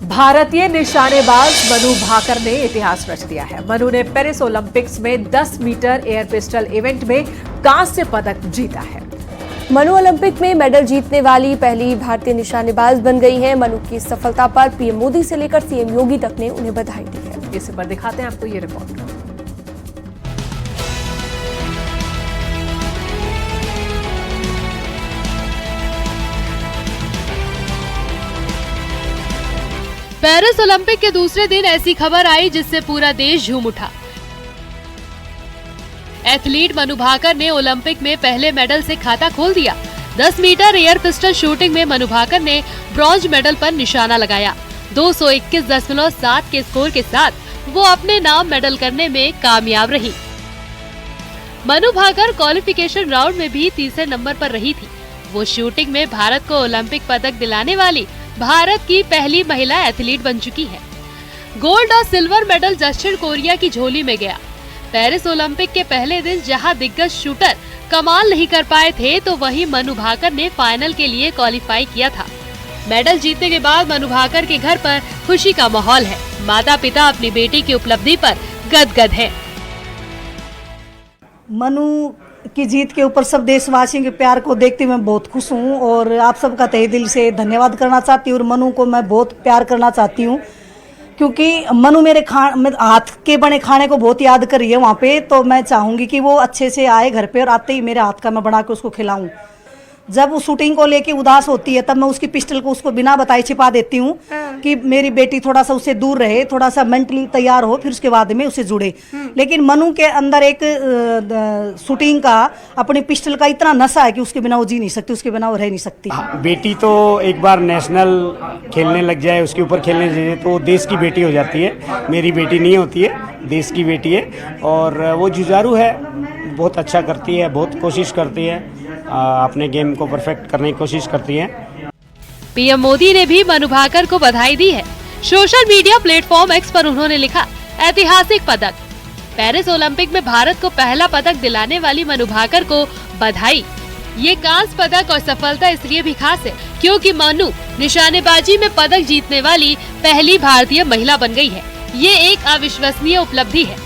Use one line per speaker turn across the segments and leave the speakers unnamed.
भारतीय निशानेबाज मनु भाकर ने इतिहास रच दिया है। मनु ने पेरिस ओलंपिक्स में 10 मीटर एयर पिस्टल इवेंट में कांस्य पदक जीता है।
मनु ओलंपिक में मेडल जीतने वाली पहली भारतीय निशानेबाज बन गई हैं। मनु की सफलता पर पीएम मोदी से लेकर सीएम योगी तक ने उन्हें बधाई दी है।
इस पर दिखाते हैं आपको ये रिपोर्ट।
पेरिस ओलंपिक के दूसरे दिन ऐसी खबर आई जिससे पूरा देश झूम उठा। एथलीट मनु भाकर ने ओलंपिक में पहले मेडल से खाता खोल दिया। 10 मीटर एयर पिस्टल शूटिंग में मनु भाकर ने ब्रॉन्ज मेडल पर निशाना लगाया। 221.7 के स्कोर के साथ वो अपने नाम मेडल करने में कामयाब रही। मनु भाकर क्वालिफिकेशन राउंड में भी तीसरे नंबर पर रही थी। वो शूटिंग में भारत को ओलंपिक पदक दिलाने वाली भारत की पहली महिला एथलीट बन चुकी है। गोल्ड और सिल्वर मेडल दक्षिण कोरिया की झोली में गया। पेरिस ओलंपिक के पहले दिन जहां दिग्गज शूटर कमाल नहीं कर पाए थे, तो वहीं मनु भाकर ने फाइनल के लिए क्वालिफाई किया था। मेडल जीतने के बाद मनु भाकर के घर पर खुशी का माहौल है। माता पिता अपनी बेटी की उपलब्धि पर गदगद है।
मनु की जीत के ऊपर सब देशवासियों के प्यार को देखते हुए मैं बहुत खुश हूँ और आप सबका तहे दिल से धन्यवाद करना चाहती हूँ। और मनु को मैं बहुत प्यार करना चाहती हूँ क्योंकि मनु मेरे हाथ के बने खाने को बहुत याद कर रही है वहाँ पे। तो मैं चाहूँगी कि वो अच्छे से आए घर पे और आते ही मेरे हाथ का मैं बना के उसको खिलाऊँ। जब वो शूटिंग को लेके उदास होती है तब मैं उसकी पिस्टल को उसको बिना बताए छिपा देती हूँ कि मेरी बेटी थोड़ा सा उससे दूर रहे, थोड़ा सा मेंटली तैयार हो, फिर उसके बाद में उसे जुड़े। लेकिन मनु के अंदर एक शूटिंग का अपनी पिस्टल का इतना नशा है कि उसके बिना वो जी नहीं सकती, उसके बिना वो रह नहीं सकती।
बेटी तो एक बार नेशनल खेलने लग जाए, उसके ऊपर खेलने लग जाए तो देश की बेटी हो जाती है। मेरी बेटी नहीं होती है, देश की बेटी है और वो जुझारू है, बहुत अच्छा करती है, बहुत कोशिश करती है, अपने गेम को परफेक्ट करने की कोशिश करती है।
पीएम मोदी ने भी मनु भाकर को बधाई दी है। सोशल मीडिया प्लेटफॉर्म एक्स पर उन्होंने लिखा, ऐतिहासिक पदक। पेरिस ओलंपिक में भारत को पहला पदक दिलाने वाली मनु भाकर को बधाई। ये कांस्य पदक और सफलता इसलिए भी खास है क्योंकि मनु निशानेबाजी में पदक जीतने वाली पहली भारतीय महिला बन गई है। ये एक अविश्वसनीय उपलब्धि है।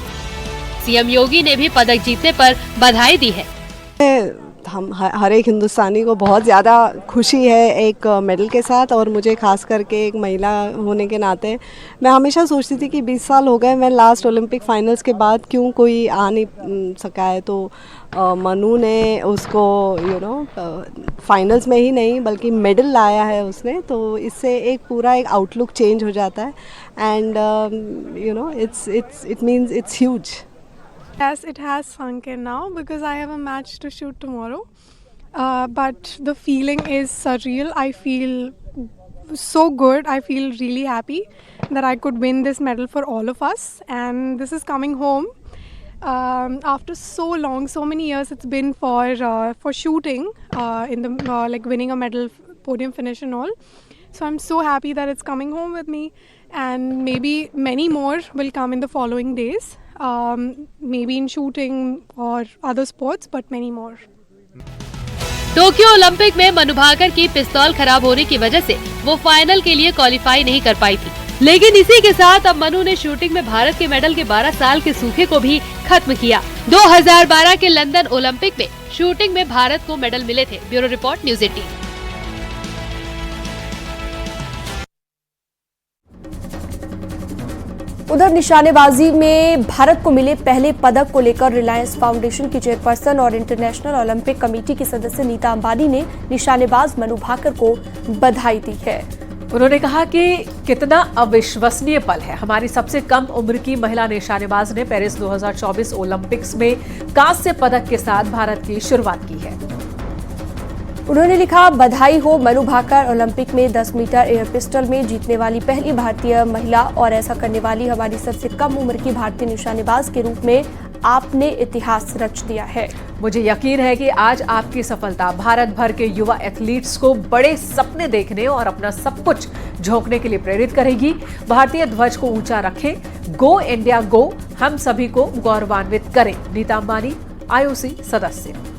सीएम योगी ने भी पदक जीतने पर बधाई दी है।
हम हर एक हिंदुस्तानी को बहुत ज़्यादा खुशी है एक मेडल के साथ, और मुझे खास करके एक महिला होने के नाते मैं हमेशा सोचती थी कि 20 साल हो गए मैं लास्ट ओलंपिक फाइनल्स के बाद क्यों कोई आ नहीं सका है। तो मनु ने उसको फाइनल्स में ही नहीं बल्कि मेडल लाया है उसने, तो इससे एक पूरा एक आउटलुक चेंज हो जाता है and it means it's huge.
Yes, it has sunk in now because I have a match to shoot tomorrow. But the feeling is surreal. I feel so good. I feel really happy that I could win this medal for all of us. And this is coming home after so long, so many years. It's been for shooting in the like winning a medal, podium finish and all. So I'm so happy that it's coming home with me, and maybe many more will come in the following days. Maybe in shooting or other sports, but many more.
Tokyo Olympic में मनु भाकर की पिस्तौल खराब होने की वजह से वो final के लिए क्वालिफाई नहीं कर पाई थी। लेकिन इसी के साथ अब मनु ने शूटिंग में भारत के मेडल के 12 साल के सूखे को भी खत्म किया। 2012 के लंदन ओलंपिक में शूटिंग में भारत को मेडल मिले थे। Bureau report, news 18।
उधर निशानेबाजी में भारत को मिले पहले पदक को लेकर रिलायंस फाउंडेशन की चेयरपर्सन और इंटरनेशनल ओलंपिक कमेटी की सदस्य नीता अंबानी ने निशानेबाज मनु भाकर को बधाई दी है।
उन्होंने कहा कि कितना अविश्वसनीय पल है। हमारी सबसे कम उम्र की महिला निशानेबाज ने पेरिस 2024 ओलंपिक्स में कांस्य पदक के साथ भारत की शुरुआत की है।
उन्होंने लिखा, बधाई हो मनु भाकर, ओलंपिक में 10 मीटर एयर पिस्टल में जीतने वाली पहली भारतीय महिला और ऐसा करने वाली हमारी सबसे कम उम्र की भारतीय निशानेबाज के रूप में आपने इतिहास रच दिया है।
मुझे यकीन है कि आज आपकी सफलता भारत भर के युवा एथलीट्स को बड़े सपने देखने और अपना सब कुछ झोंकने के लिए प्रेरित करेगी। भारतीय ध्वज को ऊंचा रखें, गो इंडिया गो, हम सभी को गौरवान्वित करें। नीता अंबानी, IOC सदस्य।